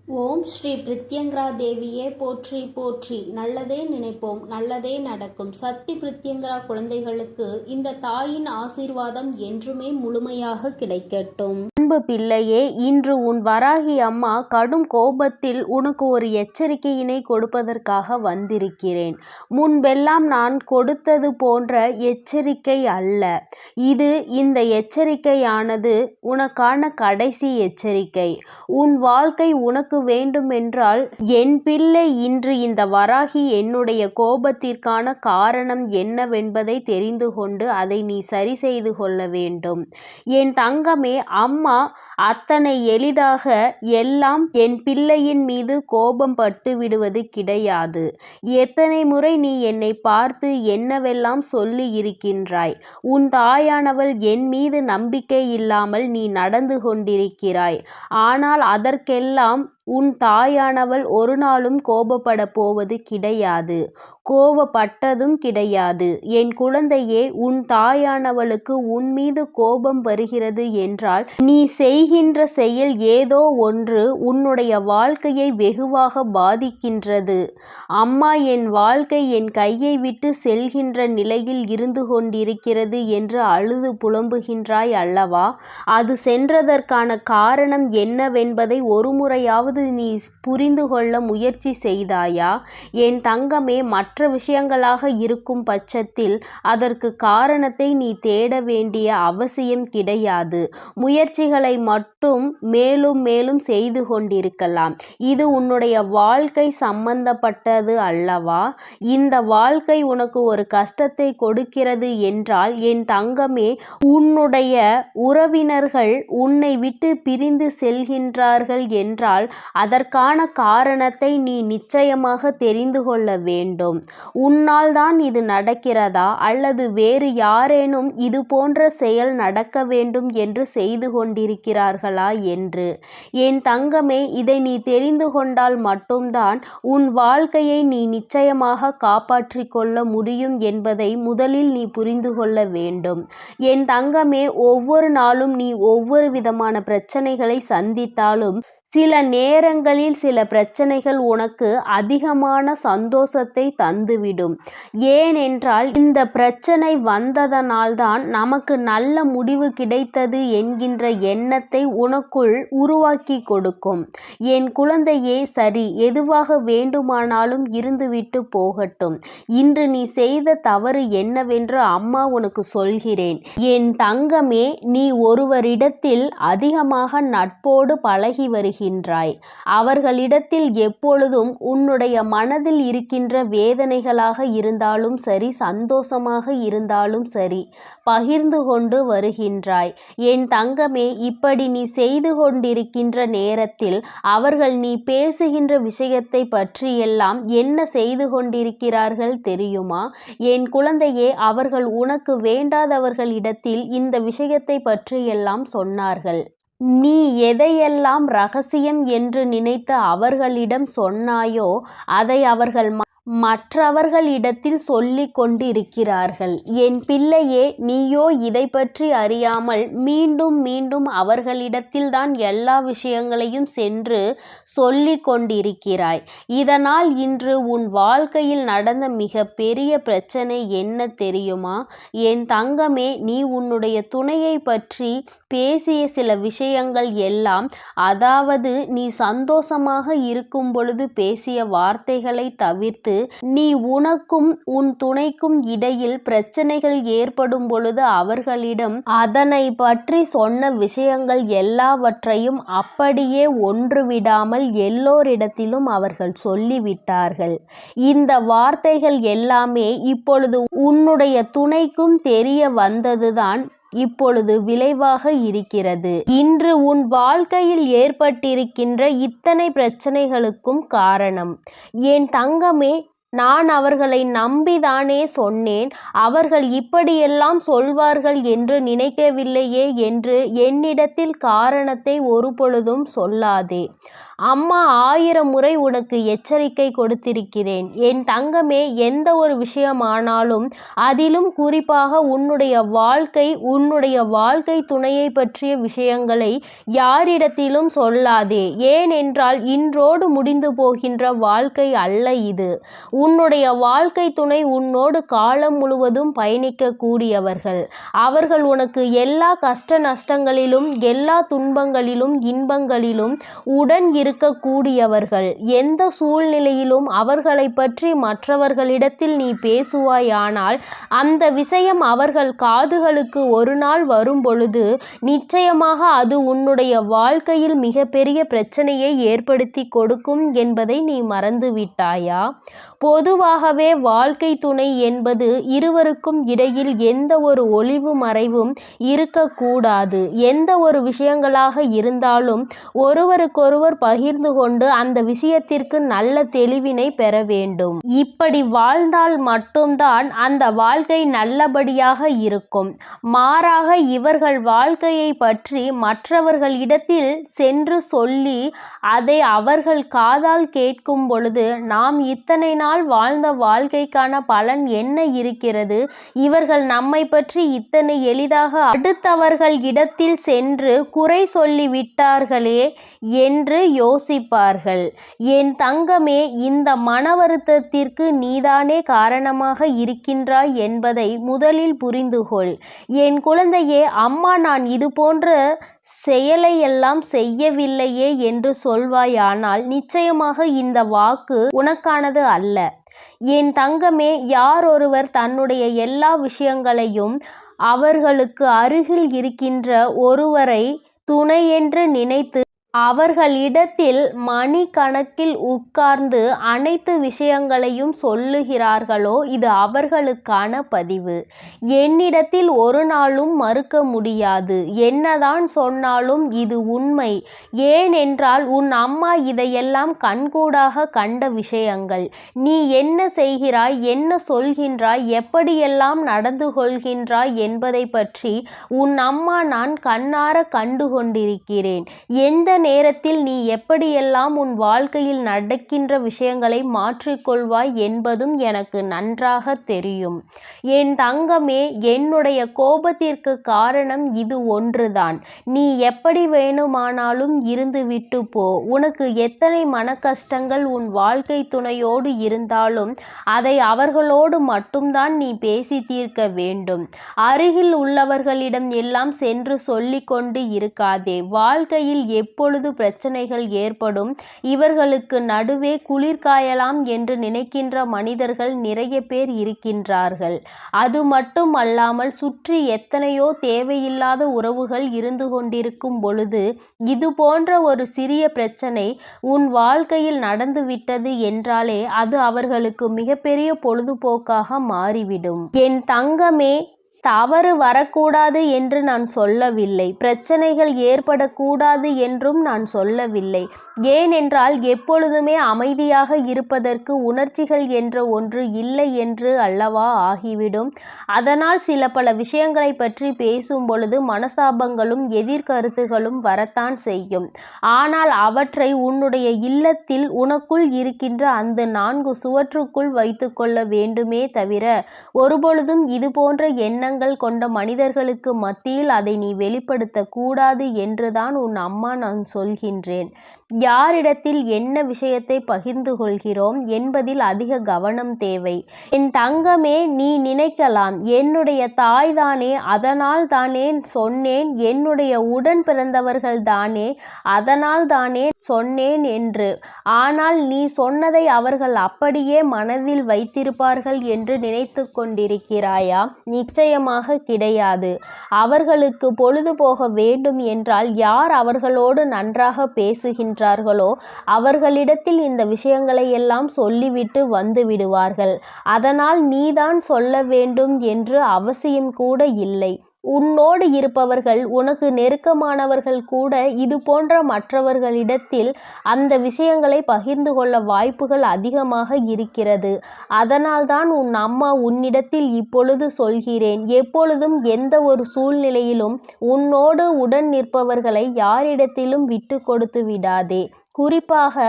ஓம் ஸ்ரீ பிரித்யங்கரா தேவியே போற்றி போற்றி. நல்லதே நினைப்போம், நல்லதே நடக்கும். சக்தி பிரித்யங்கரா குழந்தைகளுக்கு இந்த தாயின் ஆசீர்வாதம் என்றுமே முழுமையாக கிடைக்கட்டும். அன்பு பிள்ளையே, இன்று உன் வராகி அம்மா கடும் கோபத்தில் உனக்கு ஒரு எச்சரிக்கையினை கொடுப்பதற்காக வந்திருக்கிறேன். முன்பெல்லாம் நான் கொடுத்தது போன்ற எச்சரிக்கை அல்ல இது. இந்த எச்சரிக்கையானது உனக்கான கடைசி எச்சரிக்கை. உன் வாழ்க்கை உனக்கு வேண்டுமென்றால் என் பிள்ளை, இன்று இந்த வராகி என்னுடைய கோபத்திற்கான காரணம் என்னவென்பதை தெரிந்து கொண்டு அதை நீ சரி செய்து கொள்ள வேண்டும். என் தங்கமே, அம்மா அத்தனை எளிதாக எல்லாம் என் பிள்ளையின் மீது கோபம் பட்டு விடுவது கிடையாது. எத்தனை முறை நீ என்னை பார்த்து என்னவெல்லாம் சொல்லி இருக்கின்றாய். உன் தாயானவள் என் மீது நம்பிக்கை இல்லாமல் நீ நடந்து கொண்டிருக்கிறாய். ஆனால் அதற்கெல்லாம் உன் தாயானவள் ஒரு நாளும் கோபப்பட போவது கிடையாது, கோபப்பட்டதும் கிடையாது. என் குழந்தையே, உன் தாயானவளுக்கு உன் மீது கோபம் வருகிறது என்றால் நீ செய்கின்ற செயல் ஏதோ ஒன்று உன்னுடைய வாழ்க்கையை வெகுவாக பாதிக்கின்றது. அம்மா, என் வாழ்க்கை என் கையை விட்டு செல்கின்ற நிலையில் இருந்து கொண்டிருக்கிறது என்று அழுது புலம்புகின்றாய் அல்லவா? அது சென்றதற்கான காரணம் என்னவென்பதை ஒரு முறையாவது நீ புரிந்து கொள்ள முயற்சி செய்தாயா? என் தங்கமே, மற்ற விஷயங்களாக இருக்கும் பட்சத்தில் அதற்கு காரணத்தை நீ தேட வேண்டிய அவசியம் கிடையாது. முயற்சிகளை மட்டும் மேலும் மேலும் செய்து கொண்டிருக்கலாம். இது உன்னுடைய வாழ்க்கை சம்பந்தப்பட்டது அல்லவா? இந்த வாழ்க்கை உனக்கு ஒரு கஷ்டத்தை கொடுக்கிறது என்றால் என் தங்கமே, உன்னுடைய உறவினர்கள் உன்னை விட்டு பிரிந்து செல்கின்றார்கள் என்றால் அதற்கான காரணத்தை நீ நிச்சயமாக தெரிந்து கொள்ள வேண்டும். உன்னால் தான் இது நடக்கிறதா அல்லது வேறு யாரேனும் இது போன்ற செயல் நடக்க வேண்டும் என்று செய்து கொண்டிருக்கிறார்களா என்று. என் தங்கமே, இதை நீ தெரிந்து கொண்டால் மட்டும்தான் உன் வாழ்க்கையை நீ நிச்சயமாக காப்பாற்றிக் கொள்ள முடியும் என்பதை முதலில் நீ புரிந்து கொள்ள வேண்டும். என் தங்கமே, ஒவ்வொரு நாளும் நீ ஒவ்வொரு விதமான பிரச்சனைகளை சந்தித்தாலும் சில நேரங்களில் சில பிரச்சனைகள் உனக்கு அதிகமான சந்தோஷத்தை தந்துவிடும். ஏனென்றால் இந்த பிரச்சனை வந்ததனால்தான் நமக்கு நல்ல முடிவு கிடைத்தது என்கின்ற எண்ணத்தை உனக்குள் உருவாக்கி கொடுக்கும். என் குழந்தையே, சரி, எதுவாக வேண்டுமானாலும் இருந்துவிட்டு போகட்டும். இன்று நீ செய்த தவறு என்னவென்று அம்மா உனக்கு சொல்கிறேன். என் தங்கமே, நீ ஒருவரிடத்தில் அதிகமாக நட்போடு பழகி வருகிறாய். அவர்களிடத்தில் எப்பொழுதும் உன்னுடைய மனதில் இருக்கின்ற வேதனைகளாக இருந்தாலும் சரி, சந்தோஷமாக இருந்தாலும் சரி, பகிர்ந்து கொண்டு வருகின்றாய். என் தங்கமே, இப்படி நீ செய்து கொண்டிருக்கின்ற நேரத்தில் அவர்கள் நீ பேசுகின்ற விஷயத்தை பற்றியெல்லாம் என்ன செய்து கொண்டிருக்கிறார்கள் தெரியுமா? என் குழந்தையே, அவர்கள் உனக்கு வேண்டாதவர்களிடத்தில் இந்த விஷயத்தை பற்றியெல்லாம் சொன்னார்கள். நீ எதையெல்லாம் ரகசியம் என்று நினைத்து அவர்களிடம் சொன்னாயோ அதை அவர்கள் மற்றவர்களிடத்தில் சொல்லிக் கொண்டிருக்கிறார்கள். என் பிள்ளையே, நீயோ இதை பற்றி அறியாமல் மீண்டும் மீண்டும் அவர்களிடத்தில் தான் எல்லா விஷயங்களையும் சென்று சொல்லிக் கொண்டிருக்கிறாய். இதனால் இன்று உன் வாழ்க்கையில் நடந்த மிக பெரிய பிரச்சனை என்ன தெரியுமா? என் தங்கமே, நீ உன்னுடைய துணையை பற்றி பேசிய சில விஷயங்கள் எல்லாம், அதாவது நீ சந்தோஷமாக இருக்கும் பொழுது பேசிய வார்த்தைகளை தவிர்த்து நீ உனக்கும் உன் துணைக்கும் இடையில் பிரச்சனைகள் ஏற்படும் பொழுது அவர்களிடம் அதனை பற்றி சொன்ன விஷயங்கள் எல்லாவற்றையும் அப்படியே ஒன்று விடாமல் எல்லோரிடத்திலும் அவர்கள் சொல்லிவிட்டார்கள். இந்த வார்த்தைகள் எல்லாமே இப்பொழுது உன்னுடைய துணைக்கும் தெரிய வந்ததுதான் இப்பொழுது விளைவாக இருக்கிறது. இன்று உன் வாழ்க்கையில் ஏற்பட்டிருக்கின்ற இத்தனை பிரச்சனைகளுக்கும் காரணம். என் தங்கமே, நான் அவர்களை நம்பிதானே சொன்னேன். அவர்கள் இப்படியெல்லாம் சொல்வார்கள் என்று நினைக்கவில்லையே என்று என்னிடத்தில் காரணத்தை ஒருபொழுதும் சொல்லாதே. அம்மா 1000 முறை உனக்கு எச்சரிக்கை கொடுத்திருக்கிறேன். என் தங்கமே, எந்த ஒரு விஷயமானாலும் அதிலும் குறிப்பாக உன்னுடைய வாழ்க்கை துணையை பற்றிய விஷயங்களை யாரிடத்திலும் சொல்லாதே. ஏனென்றால் இன்றோடு முடிந்து போகின்ற வாழ்க்கை அல்ல இது. உன்னுடைய வாழ்க்கை துணை உன்னோடு காலம் முழுவதும் பயணிக்கக்கூடியவர்கள். அவர்கள் உனக்கு எல்லா கஷ்ட நஷ்டங்களிலும் எல்லா துன்பங்களிலும் இன்பங்களிலும் உடன் இருக்கக்கூடியவர்கள். எந்த சூழ்நிலையிலும் அவர்களை பற்றி மற்றவர்களிடத்தில் நீ பேசுவாயானால் அந்த விஷயம் அவர்கள் காதுகளுக்கு ஒரு நாள் வரும் பொழுது நிச்சயமாக அது உன்னுடைய வாழ்க்கையில் மிகப்பெரிய பிரச்சனையை ஏற்படுத்தி கொடுக்கும் என்பதை நீ மறந்து விட்டாயா? பொதுவாகவே வாழ்க்கை துணை என்பது இருவருக்கும் இடையில் எந்த ஒரு ஒளிவு மறைவும் இருக்கக்கூடாது. எந்த ஒரு விஷயங்களாக இருந்தாலும் ஒருவருக்கொருவர் பகிர்ந்து கொண்டு அந்த விஷயத்திற்கு நல்ல தெளிவினை பெற வேண்டும். இப்படி வாழ்ந்தால் மட்டும்தான் அந்த வாழ்க்கை நல்லபடியாக இருக்கும். மாறாக இவர்கள் வாழ்க்கையை பற்றி மற்றவர்களிடத்தில் சென்று சொல்லி அதை அவர்கள் காதால் கேட்கும் பொழுது நாம் இத்தனை நாள் வாழ்ந்த வாழ்க்கைக்கான பலன் என்ன இருக்கிறது? இவர்கள் நம்மை பற்றி இத்தனை எளிதாக அடுத்தவர்கள் இடத்தில் சென்று குறை சொல்லி விட்டார்களே என்று யோசிப்பார்கள். என் தங்கமே, இந்த மன வருத்தத்திற்கு நீதானே காரணமாக இருக்கின்றாய் என்பதை முதலில் புரிந்துகொள். என் குழந்தையே, அம்மா நான் இது போன்ற செயலையெல்லாம் செய்யவில்லையே என்று சொல்வாயானால் நிச்சயமாக இந்த வாக்கு உனக்கானது அல்ல. என் தங்கமே, யாரொருவர் தன்னுடைய எல்லா விஷயங்களையும் அவர்களுக்கு அருகில் இருக்கின்ற ஒருவரை துணையென்று நினைத்து அவர்களிடத்தில் மணிக்கணக்கில் உட்கார்ந்து அனைத்து விஷயங்களையும் சொல்லுகிறார்களோ இது அவர்களுக்கான பதிவு. என்னிடத்தில் ஒரு நாளும் மறுக்க முடியாது. என்னதான் சொன்னாலும் இது உண்மை. ஏனென்றால் உன் அம்மா இதையெல்லாம் கண்கூடாக கண்ட விஷயங்கள். நீ என்ன செய்கிறாய், என்ன சொல்கின்றாய், எப்படியெல்லாம் நடந்து கொள்கின்றாய் என்பதை பற்றி உன் அம்மா நான் கண்ணார கண்டு கொண்டிருக்கிறேன். எந்த நேரத்தில் நீ எப்படியெல்லாம் உன் வாழ்க்கையில் நடக்கின்ற விஷயங்களை மாற்றிக்கொள்வாய் என்பதும் எனக்கு நன்றாக தெரியும். என் தங்கமே, என்னுடைய கோபத்திற்கு காரணம் இது ஒன்றுதான். நீ எப்படி வேணுமானாலும் இருந்து விட்டு போ. உனக்கு எத்தனை மன கஷ்டங்கள் உன் வாழ்க்கை துணையோடு இருந்தாலும் அதை அவர்களோடு மட்டும்தான் நீ பேசி தீர்க்க வேண்டும். அருகில் உள்ளவர்களிடம் எல்லாம் சென்று சொல்லிக் கொண்டு இருக்காதே. வாழ்க்கையில் எப்பொழுது பிரச்சனைகள் ஏற்படும், இவர்களுக்கு நடுவே குளிர்காயலாம் என்று நினைக்கின்ற மனிதர்கள் நிறைய பேர் இருக்கின்றார்கள். அது மட்டும் அல்லாமல் சுற்றி எத்தனையோ தேவையில்லாத உறவுகள் இருந்து கொண்டிருக்கும் பொழுது இது போன்ற ஒரு சிறிய பிரச்சனை உன் வாழ்க்கையில் நடந்துவிட்டது என்றாலே அது அவர்களுக்கு மிகப்பெரிய பொழுதுபோக்காக மாறிவிடும். என் தங்கமே, தவறு வரக்கூடாது என்று நான் சொல்லவில்லை. பிரச்சனைகள் ஏற்படக்கூடாது என்றும் நான் சொல்லவில்லை. ஏனென்றால் எப்பொழுதுமே அமைதியாக இருப்பதற்கு உணர்ச்சிகள் என்ற ஒன்று இல்லை என்று அல்லவா ஆகிவிடும். அதனால் சில பல விஷயங்களை பற்றி பேசும் பொழுது மனசாபங்களும் எதிர்கருத்துகளும் வரத்தான் செய்யும். ஆனால் அவற்றை உன்னுடைய இல்லத்தில் உனக்குள் இருக்கின்ற அந்த 4 சுவற்றுக்குள் வைத்து கொள்ள வேண்டுமே தவிர ஒருபொழுதும் இது போன்ற எண்ணங்கள் கொண்ட மனிதர்களுக்கு மத்தியில் அதை நீ வெளிப்படுத்த கூடாது என்றுதான் உன் அம்மா நான் சொல்கின்றேன். யாரிடத்தில் என்ன விஷயத்தை பகிர்ந்து கொள்கிறோம் என்பதில் அதிக கவனம் தேவை. என் தங்கமே, நீ நினைக்கலாம் என்னுடைய தாய் தானே, அதனால் தானே சொன்னேன், என்னுடைய உடன் பிறந்தவர்கள் தானே, அதனால் தானே சொன்னேன் என்று. ஆனால் நீ சொன்னதை அவர்கள் அப்படியே மனதில் வைத்திருப்பார்கள் என்று நினைத்து கொண்டிருக்கிறாயா? நிச்சயமாக கிடையாது. அவர்களுக்கு பொழுது போக வேண்டும் என்றால் யார் அவர்களோடு நன்றாக பேசுகின்றார்களோ அவர்களிடத்தில் இந்த விஷயங்களை எல்லாம் சொல்லிவிட்டு வந்து விடுவார்கள். அதனால் நீதான் சொல்ல வேண்டும் என்று அவசியம் கூட இல்லை. உன்னோடு இருப்பவர்கள், உனக்கு நெருக்கமானவர்கள் கூட இது போன்ற மற்றவர்களிடத்தில் அந்த விஷயங்களை பகிர்ந்து கொள்ள வாய்ப்புகள் அதிகமாக இருக்கிறது. அதனால்தான் உன் அம்மா உன்னிடத்தில் இப்பொழுது சொல்கிறேன். எப்பொழுதும் எந்த ஒரு சூழ்நிலையிலும் உன்னோடு உடன் நிற்பவர்களை யாரிடத்திலும் விட்டு கொடுத்து விடாதே. குறிப்பாக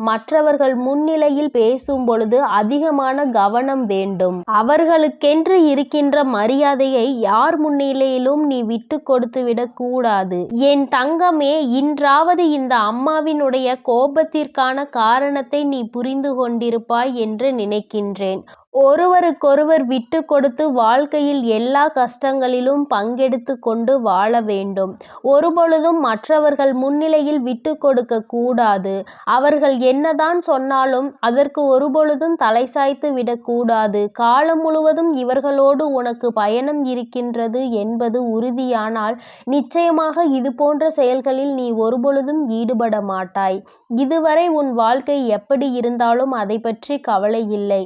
மற்றவர்கள் முன்னிலையில் பேசும் பொழுது அதிகமான கவனம் வேண்டும். அவர்களுக்கென்று இருக்கின்ற மரியாதையை யார் முன்னிலையிலும் நீ விட்டு கொடுத்து விடக்கூடாது. என் தங்கமே, இன்றாவது இந்த அம்மாவினுடைய கோபத்திற்கான காரணத்தை நீ புரிந்து கொண்டிருப்பாய் என்று நினைக்கின்றேன். ஒருவருக்கொருவர் விட்டு கொடுத்து வாழ்க்கையில் எல்லா கஷ்டங்களிலும் பங்கெடுத்து கொண்டு வாழ வேண்டும். ஒருபொழுதும் மற்றவர்கள் முன்னிலையில் விட்டு கொடுக்க கூடாது. அவர்கள் என்னதான் சொன்னாலும் அதற்கு ஒருபொழுதும் தலை சாய்த்து விடக்கூடாது. காலம் முழுவதும் இவர்களோடு உனக்கு பயணம் இருக்கின்றது என்பது உறுதியானால் நிச்சயமாக இது போன்ற செயல்களில் நீ ஒருபொழுதும் ஈடுபட மாட்டாய். இதுவரை உன் வாழ்க்கை எப்படி இருந்தாலும் அதை பற்றி கவலை இல்லை.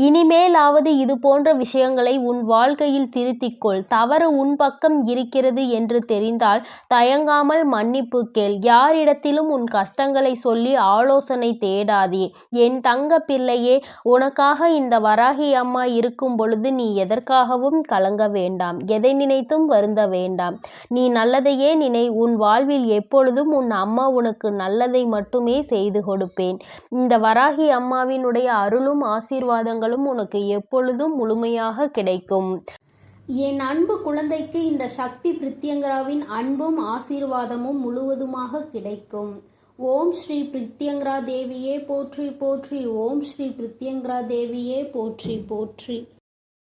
இனிமேலாவது இது போன்ற விஷயங்களை உன் வாழ்க்கையில் திருத்திக்கொள். தவறு உன் பக்கம் இருக்கிறது என்று தெரிந்தால் தயங்காமல் மன்னிப்பு கேள். யாரிடத்திலும் உன் கஷ்டங்களை சொல்லி ஆலோசனை தேடாதே. என் தங்க பிள்ளையே, உனக்காக இந்த வராகி அம்மா இருக்கும் பொழுது நீ எதற்காகவும் கலங்க வேண்டாம். எதை நினைத்தும் வருந்த வேண்டாம். நீ நல்லதையே நினை. உன் வாழ்வில் எப்பொழுதும் உன் அம்மா உனக்கு நல்லதை மட்டுமே செய்து கொடுப்பேன். இந்த வராகி அம்மாவினுடைய அருளும் ஆசீர்வாதங்களும் உனக்கு எப்பொழுதும் முழுமையாக கிடைக்கும். என் அன்பு குழந்தைக்கு இந்த சக்தி பிரித்யங்கராவின் அன்பும் ஆசீர்வாதமும் முழுவதுமாக கிடைக்கும். ஓம் ஸ்ரீ பிரித்யங்கரா தேவியே போற்றி போற்றி. ஓம் ஸ்ரீ பிரித்யங்கரா தேவியே போற்றி போற்றி.